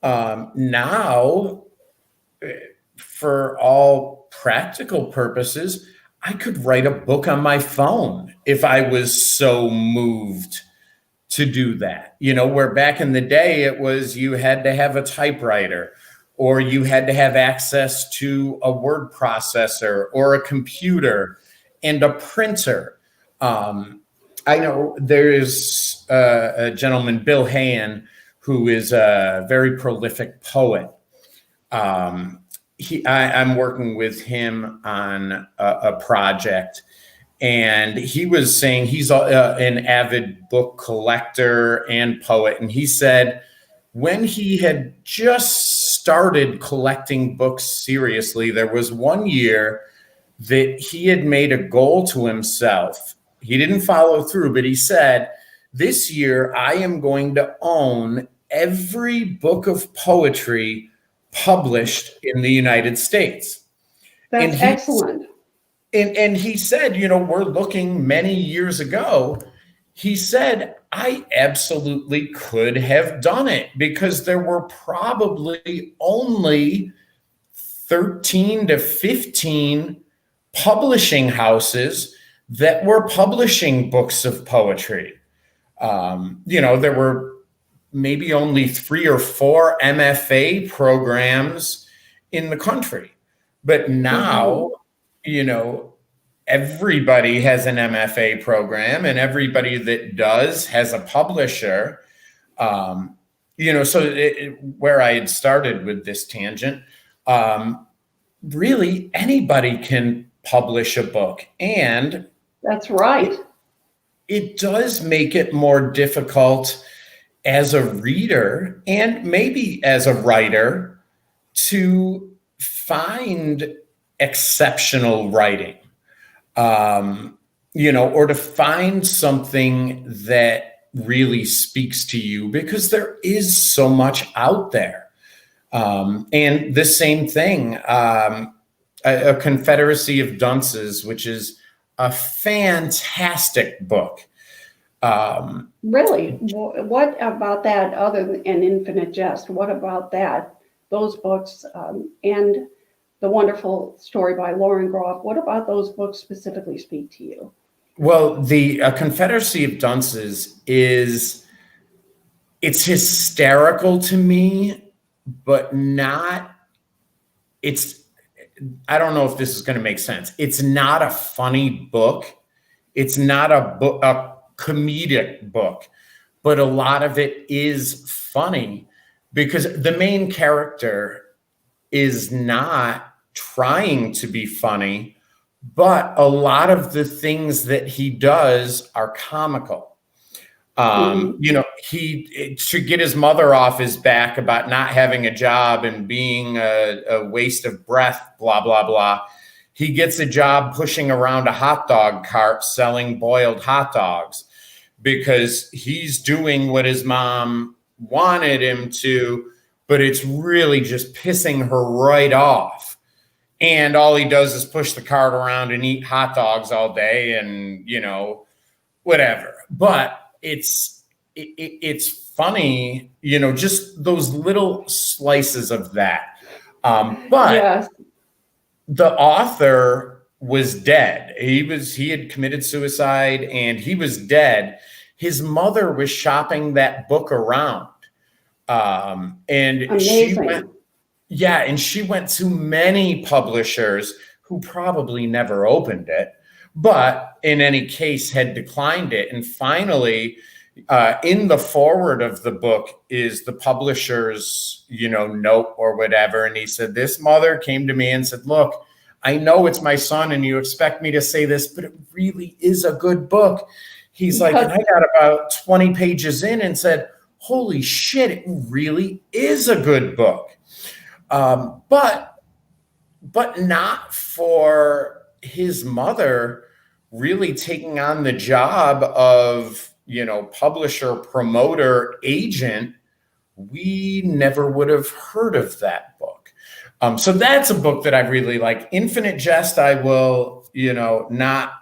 Now, for all practical purposes, I could write a book on my phone if I was so moved to do that. Where back in the day, it was you had to have a typewriter, or you had to have access to a word processor or a computer and a printer. I know there is a gentleman, Bill Hayen, who is a very prolific poet. I'm working with him on a project, and he was saying he's an avid book collector and poet. And he said when he had just started collecting books seriously, there was one year that he had made a goal to himself. He didn't follow through, but he said, this year I am going to own every book of poetry published in the United States. That's excellent. And he said, we're looking many years ago. He said, I absolutely could have done it because there were probably only 13 to 15 publishing houses that were publishing books of poetry. There were maybe only 3 or 4 MFA programs in the country. But now, everybody has an MFA program, and everybody that does has a publisher. Where I had started with this tangent, really anybody can publish a book. And that's right. It does make it more difficult as a reader and maybe as a writer to find exceptional writing. or to find something that really speaks to you, because there is so much out there. And the same thing, a Confederacy of Dunces, which is a fantastic book. Really? What about that, other than An Infinite Jest? What about that, those books, and The Wonderful Story by Lauren Groff? What about those books specifically speak to you? Well, the Confederacy of Dunces it's hysterical to me, but not, I don't know if this is going to make sense. It's not a funny book. It's not a comedic book, but a lot of it is funny, because the main character is not trying to be funny, but a lot of the things that he does are comical. He should get his mother off his back about not having a job and being a waste of breath, blah, blah, blah. He gets a job pushing around a hot dog cart selling boiled hot dogs, because he's doing what his mom wanted him to, but it's really just pissing her right off. And all he does is push the cart around and eat hot dogs all day and, whatever. But it's funny, just those little slices of that. But Yes. the author was dead. He had committed suicide and he was dead. His mother was shopping that book around. And Amazing. she went to many publishers who probably never opened it, but in any case had declined it. And finally, in the foreword of the book is the publisher's, note or whatever. And he said, this mother came to me and said, look, I know it's my son and you expect me to say this, but it really is a good book. He's like, and I got about 20 pages in and said, holy shit, it really is a good book. But not for his mother really taking on the job of, publisher, promoter, agent. We never would have heard of that book. So that's a book that I really like. Infinite Jest, I will, not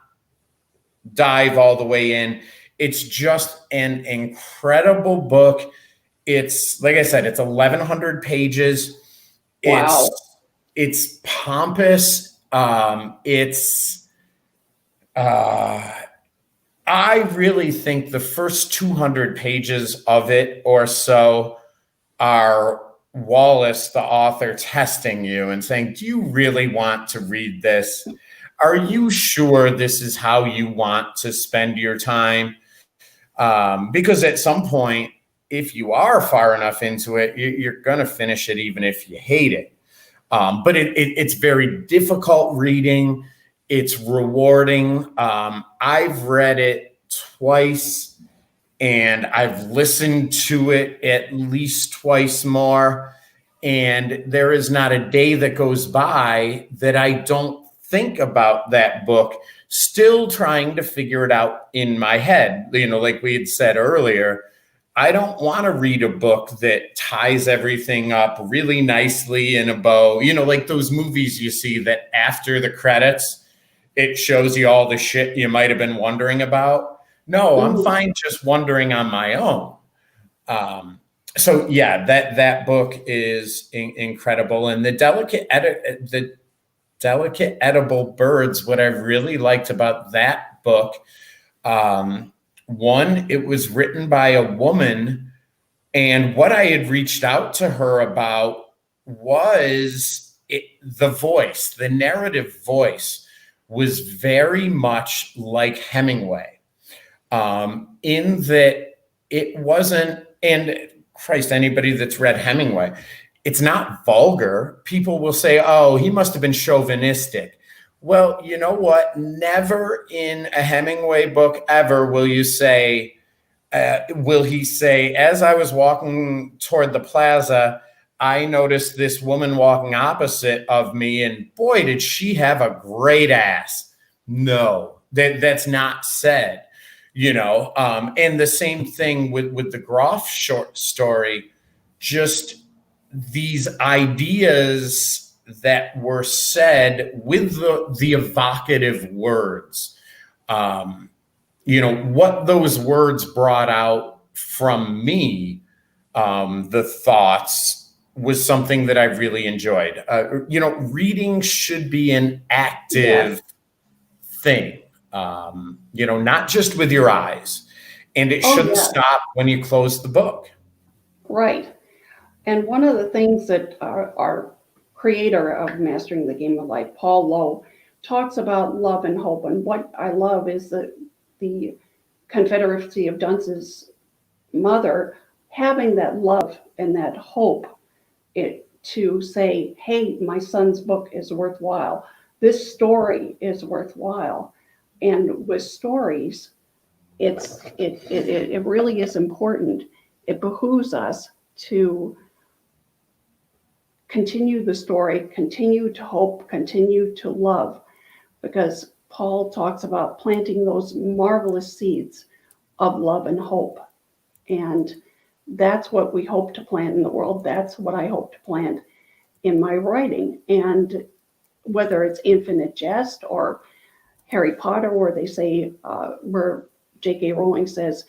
dive all the way in. It's just an incredible book. It's, like I said, it's 1,100 pages. Wow. It's pompous. I really think the first 200 pages of it or so are Wallace, the author, testing you and saying, do you really want to read this? Are you sure this is how you want to spend your time? Because at some point, if you are far enough into it, you're going to finish it even if you hate it. But it's very difficult reading. It's rewarding. I've read it twice and I've listened to it at least twice more. And there is not a day that goes by that I don't think about that book, still trying to figure it out in my head. Like we had said earlier, I don't want to read a book that ties everything up really nicely in a bow, like those movies you see that after the credits, it shows you all the shit you might have been wondering about. No, I'm fine just wondering on my own. So yeah, that book is incredible. And the delicate edible birds, what I really liked about that book, one, it was written by a woman, and what I had reached out to her about was the voice, the narrative voice was very much like Hemingway, in that it wasn't, and Christ, anybody that's read Hemingway, it's not vulgar. People will say, oh, he must have been chauvinistic. Well, you know what? Never in a Hemingway book ever will he say, as I was walking toward the plaza, I noticed this woman walking opposite of me, and boy, did she have a great ass. No, that's not said, and the same thing with the Groff short story, just these ideas that were said with the evocative words, what those words brought out from me, the thoughts was something that I really enjoyed. Reading should be an active Yes. thing, not just with your eyes. And it Oh, shouldn't yeah. stop when you close the book. Right. And one of the things that our creator of Mastering the Game of Life, Paul Lowe, talks about love and hope. And what I love is that the Confederacy of Dunce's mother having that love and that hope to say, hey, my son's book is worthwhile. This story is worthwhile. And with stories, it really is important. It behooves us to continue the story, continue to hope, continue to love, because Paul talks about planting those marvelous seeds of love and hope. And that's what we hope to plant in the world. That's what I hope to plant in my writing. And whether it's Infinite Jest or Harry Potter, where they say, where J.K. Rowling says,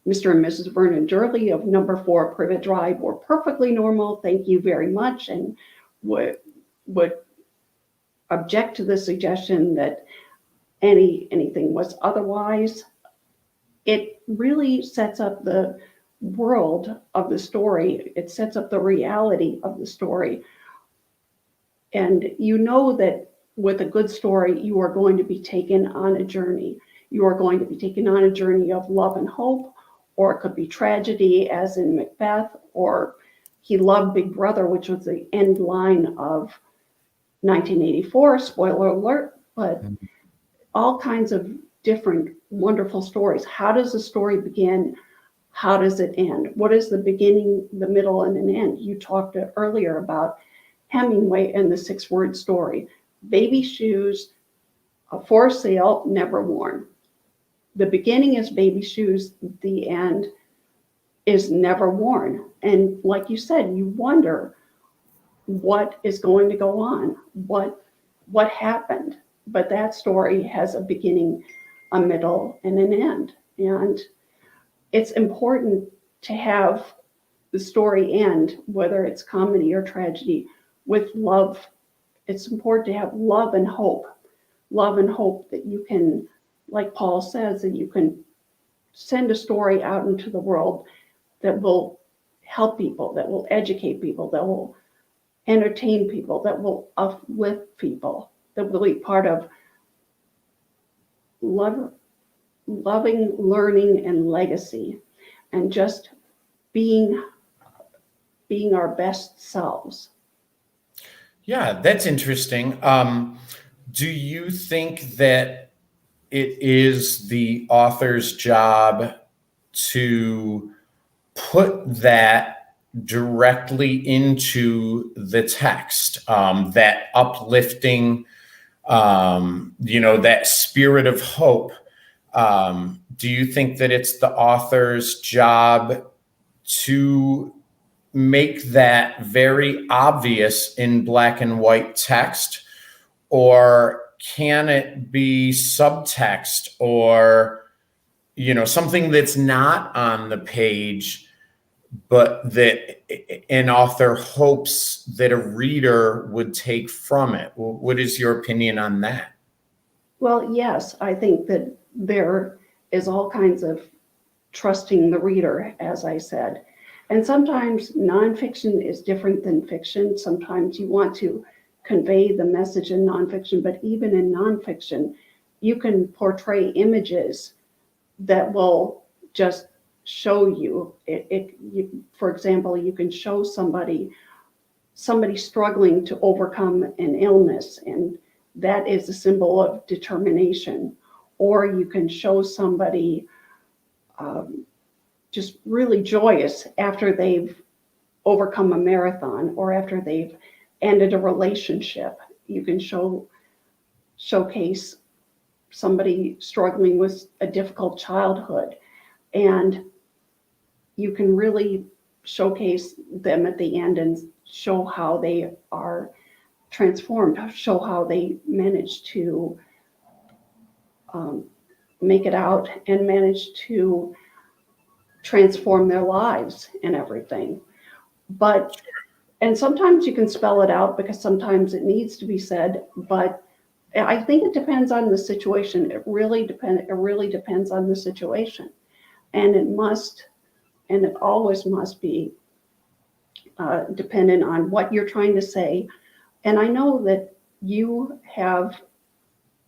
Mr. and Mrs. Vernon Durley of number 4 Privet Drive were perfectly normal. Thank you very much. And would object to the suggestion that anything was otherwise. It really sets up the world of the story. It sets up the reality of the story. And you know that with a good story, you are going to be taken on a journey. You are going to be taken on a journey of love and hope, or it could be tragedy, as in Macbeth, or he loved Big Brother, which was the end line of 1984, spoiler alert, but all kinds of different wonderful stories. How does the story begin? How does it end? What is the beginning, the middle, and an end? You talked earlier about Hemingway and the 6-word story. Baby shoes, for sale, never worn. The beginning is baby shoes, the end is never worn. And like you said, you wonder what is going to go on, what happened. But that story has a beginning, a middle, and an end. And it's important to have the story end, whether it's comedy or tragedy, with love. It's important to have love and hope that you can, like Paul says, that you can send a story out into the world that will help people, that will educate people, that will entertain people, that will uplift people, that will be part of loving, learning, and legacy, and just being our best selves. Yeah, that's interesting. Do you think that it is the author's job to put that directly into the text, that uplifting, that spirit of hope? Do you think that it's the author's job to make that very obvious in black and white text, or can it be subtext, or something that's not on the page, but that an author hopes that a reader would take from it? What is your opinion on that? Well, yes, I think that there is all kinds of trusting the reader, as I said. And sometimes nonfiction is different than fiction. Sometimes you want to convey the message in nonfiction, but even in nonfiction, you can portray images that will just show you. For example, you can show somebody struggling to overcome an illness, and that is a symbol of determination. Or you can show somebody just really joyous after they've overcome a marathon, or after they've ended a relationship. You can showcase somebody struggling with a difficult childhood, and you can really showcase them at the end and show how they are transformed, show how they manage to make it out and manage to transform their lives and everything. But, and sometimes you can spell it out because sometimes it needs to be said, but I think it depends on the situation. It really depends on the situation. And it always must be dependent on what you're trying to say. And I know that you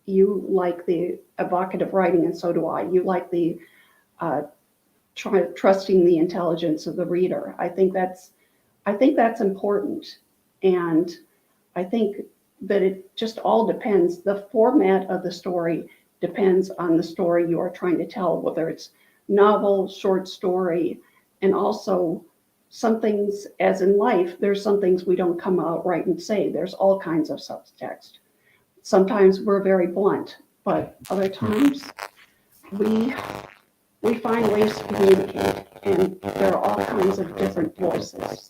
like the evocative writing, and so do I. You like the trusting the intelligence of the reader. I think that's important. And I think that it just all depends. The format of the story depends on the story you are trying to tell, whether it's novel, short story, and also some things, as in life, there's some things we don't come out right and say. There's all kinds of subtext. Sometimes we're very blunt, but other times we find ways to communicate, and there are all kinds of different voices.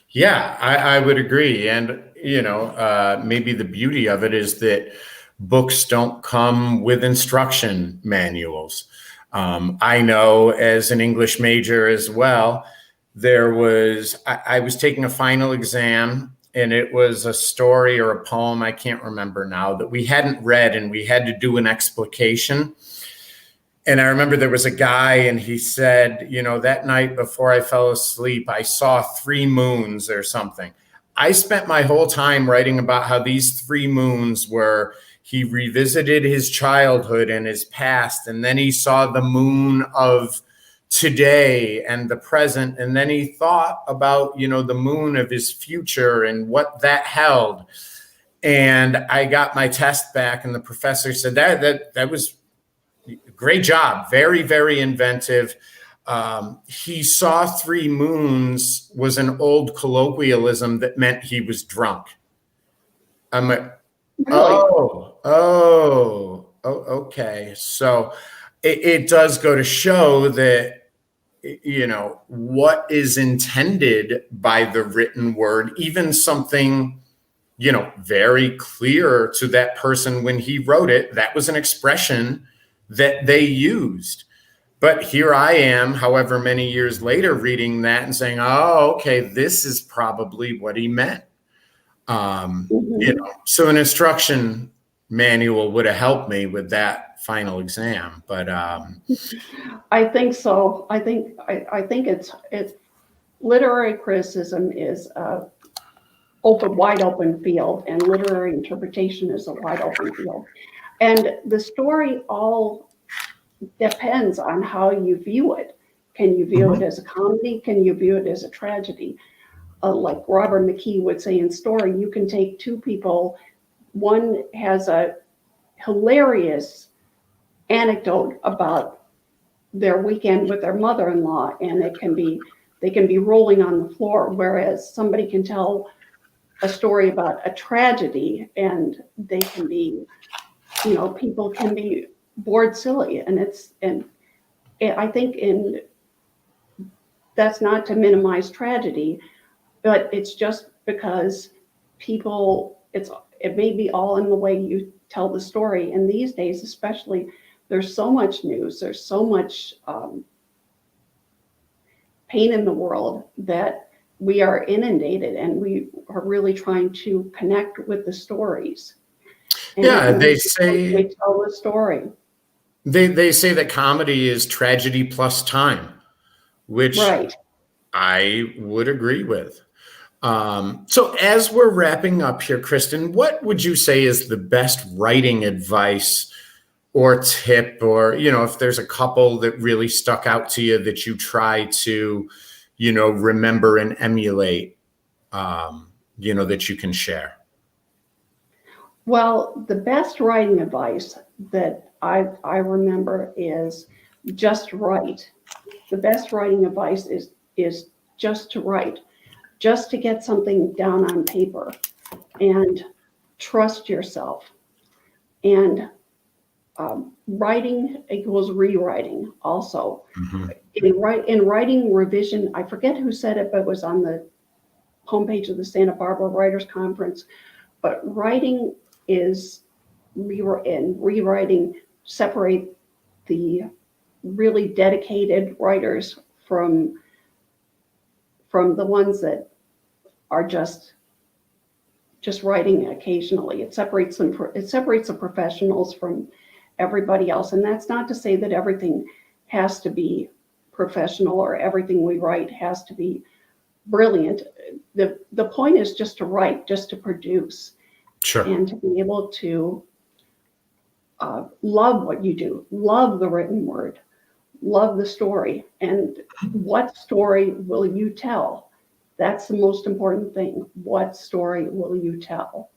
Yeah, I would agree. And, maybe the beauty of it is that books don't come with instruction manuals. I know, as an English major as well, I was taking a final exam, and it was a story or a poem, I can't remember now, that we hadn't read, and we had to do an explication. And I remember there was a guy, and he said, that night before I fell asleep, I saw 3 moons or something. I spent my whole time writing about how these 3 moons were, he revisited his childhood and his past, and then he saw the moon of today and the present, and then he thought about, the moon of his future and what that held. And I got my test back, and the professor said that was great job. Very, very inventive. He saw 3 moons was an old colloquialism that meant he was drunk. I'm like, Really? okay. So it does go to show that, what is intended by the written word, even something, very clear to that person when he wrote it, that was an expression that they used. But here I am, however many years later, reading that and saying, oh, okay, this is probably what he meant. So an instruction manual would have helped me with that final exam. But I think so. I think it's literary criticism is a wide open field, and literary interpretation is a wide open field. And the story all depends on how you view it. Can you view it as a comedy? Can you view it as a tragedy? Like Robert McKee would say in story, you can take 2 people. One has a hilarious anecdote about their weekend with their mother-in-law, and they can be rolling on the floor, whereas somebody can tell a story about a tragedy, and they can be, people can be bored silly. And I think that's not to minimize tragedy, but it's just because it may be all in the way you tell the story. And these days, especially, there's so much news, there's so much pain in the world that we are inundated, and we are really trying to connect with the stories. And they say we tell the story. They say that comedy is tragedy plus time, which Right. I would agree with. So as we're wrapping up here, Kristin, what would you say is the best writing advice or tip, or, if there's a couple that really stuck out to you that you try to, remember and emulate, that you can share? Well, the best writing advice that I remember is just write. The best writing advice is just to write, just to get something down on paper, and trust yourself. And writing equals rewriting also. Mm-hmm. In writing revision, I forget who said it, but it was on the homepage of the Santa Barbara Writers Conference. But writing is rewriting separate the really dedicated writers from the ones that are just writing occasionally. It separates them. It separates the professionals from everybody else. And that's not to say that everything has to be professional or everything we write has to be brilliant. The point is just to write, just to produce, Sure. and to be able to love what you do, love the written word, love the story. And what story will you tell? That's the most important thing. What story will you tell?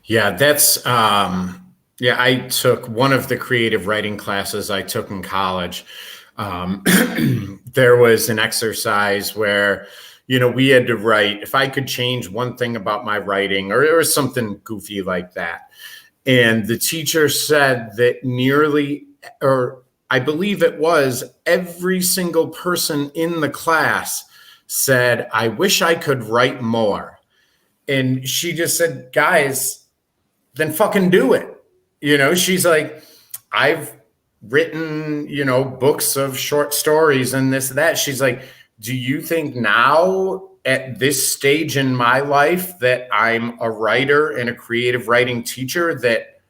Yeah, that's I took one of the creative writing classes I took in college. There was an exercise where, we had to write, if I could change one thing about my writing, or something goofy like that. And the teacher said that I believe it was every single person in the class said, I wish I could write more. And she just said, guys, then fucking do it. She's like, I've written, books of short stories and this, that. She's like, do you think now at this stage in my life that I'm a writer and a creative writing teacher, that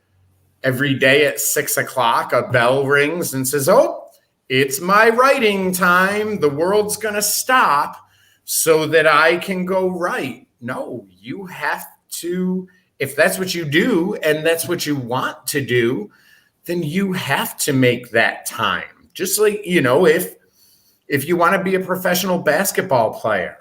every day at 6 o'clock, a bell rings and says, oh, it's my writing time. The world's going to stop so that I can go write? No, you have to. If that's what you do and that's what you want to do, then you have to make that time. Just like, if you want to be a professional basketball player,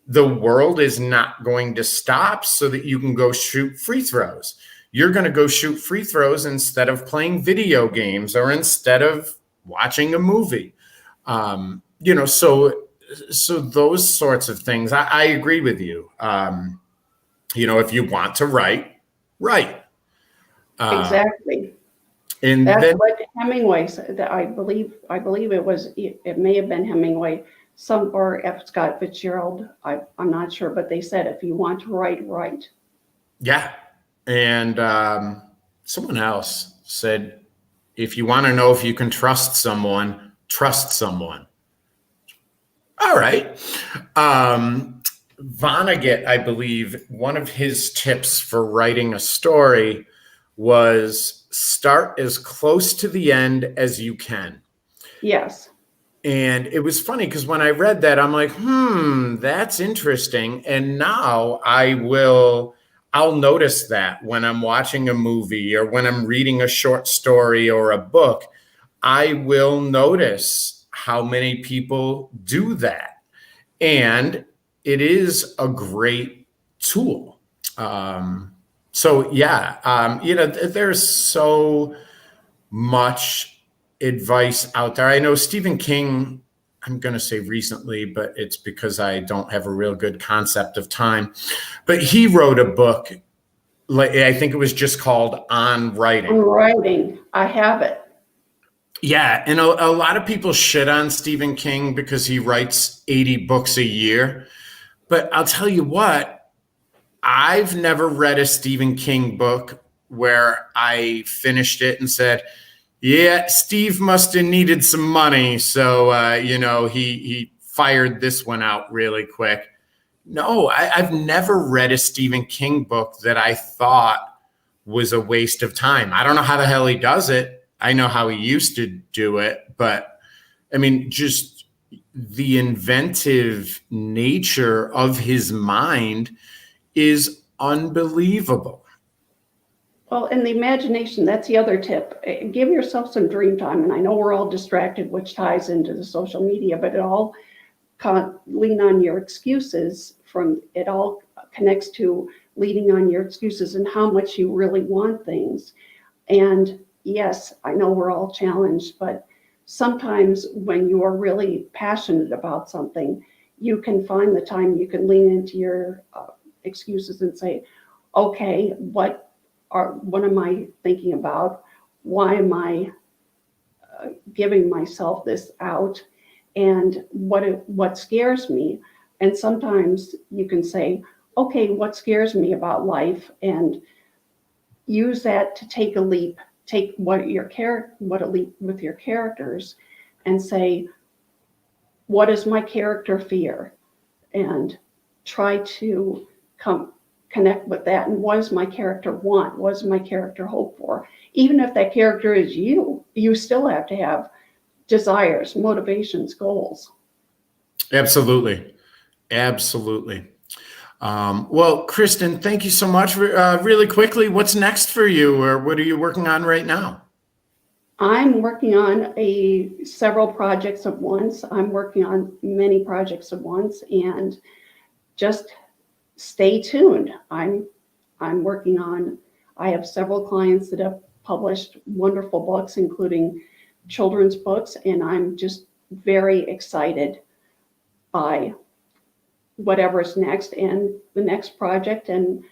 the world is not going to stop so that you can go shoot free throws. You're going to go shoot free throws instead of playing video games or instead of watching a movie. So those sorts of things, I agree with you. If you want to write. Exactly. And that's what Hemingway said. I believe it may have been Hemingway, or F. Scott Fitzgerald. I'm not sure, but they said, if you want to write. Yeah. And someone else said, if you want to know if you can trust someone, trust someone. All right. Vonnegut, I believe, one of his tips for writing a story was start as close to the end as you can. Yes. And it was funny because when I read that, I'm like, that's interesting. And now I'll notice that when I'm watching a movie or when I'm reading a short story or a book, I will notice how many people do that. And it is a great tool. There's so much advice out there. I know Stephen King, I'm going to say recently, but it's because I don't have a real good concept of time. But he wrote a book, I think it was just called On Writing. On Writing, I have it. Yeah, and a lot of people shit on Stephen King because he writes 80 books a year. But I'll tell you what, I've never read a Stephen King book where I finished it and said, yeah, Steve must have needed some money. So, he fired this one out really quick. No, I've never read a Stephen King book that I thought was a waste of time. I don't know how the hell he does it. I know how he used to do it, but I mean, just the inventive nature of his mind is unbelievable. Well, and the imagination, that's the other tip. Give yourself some dream time. And I know we're all distracted, which ties into the social media, but it all lean on your excuses. It all connects to leaning on your excuses and how much you really want things. And yes, I know we're all challenged, but sometimes when you are really passionate about something, you can find the time, you can lean into your excuses and say, okay, what am I thinking about? why am I giving myself this out, and what scares me? And sometimes you can say, okay, what scares me about life, and use that to take a leap, take what a leap with your characters, and say, what does my character fear? And try to connect with that. And what does my character want? What does my character hope for? Even if that character is you, you still have to have desires, motivations, goals. Absolutely. Absolutely. Well, Kristin, thank you so much. Really quickly, what's next for you, or what are you working on right now? I'm working on several projects at once. I'm working on many projects at once, and just stay tuned. I have several clients that have published wonderful books, including children's books, and I'm just very excited by whatever's next and the next project. And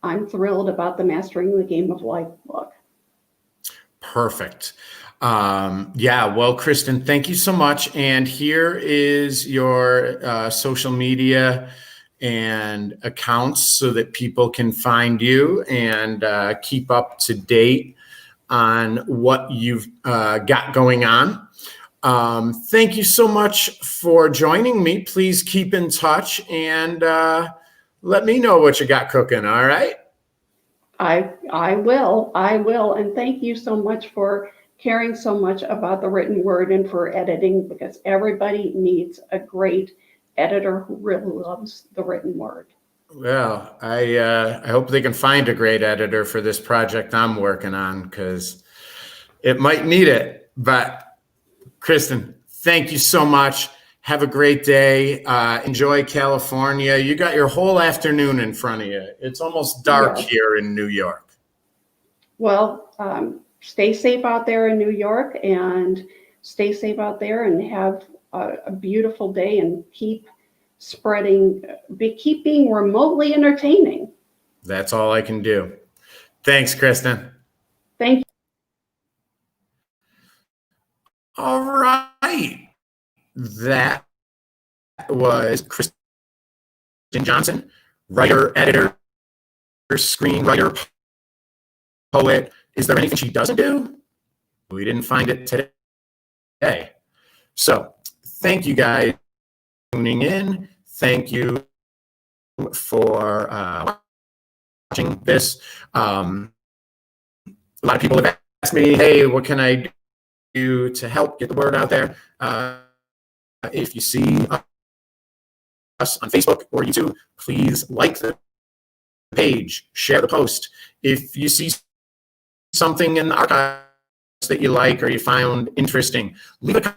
I'm thrilled about the Mastering the Game of Life book. Perfect. Yeah, well, Kristin, thank you so much. And here is your social media and accounts so that people can find you and keep up to date on what you've got going on. Thank you so much for joining me. Please keep in touch and let me know what you got cooking. All right. I will. And thank you so much for caring so much about the written word and for editing, because everybody needs a great editor who really loves the written word. Well, I hope they can find a great editor for this project I'm working on, because it might need it. But Kristin, thank you so much. Have a great day. Enjoy California. You got your whole afternoon in front of you. It's almost dark here in New York. Well, stay safe out there in New York, and stay safe out there and have a beautiful day, and keep being remotely entertaining. That's all I can do. Thanks, Kristin. Thank you. All right. That was Kristin Johnson, writer, editor, screenwriter, poet. Is there anything she doesn't do? We didn't find it today. So thank you guys for tuning in. Thank you for watching this. A lot of people have asked me, hey, what can I do to help get the word out there? If you see us on Facebook or YouTube, please like the page, share the post. If you see something in the archives that you like or you found interesting, leave a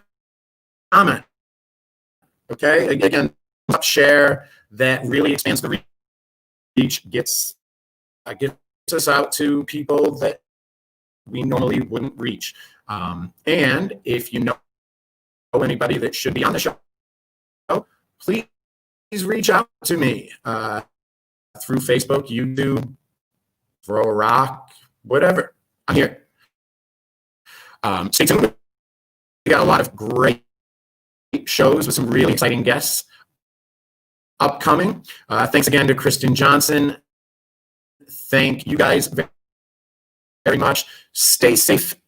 comment. Okay, again, share. That really expands the reach, gets us out to people that we normally wouldn't reach. And if you know anybody that should be on the show, please reach out to me through Facebook, YouTube, throw a rock, whatever. I'm here. Stay tuned. We got a lot of great shows with some really exciting guests upcoming. Thanks again to Kristin Johnson. Thank you guys very much. Stay safe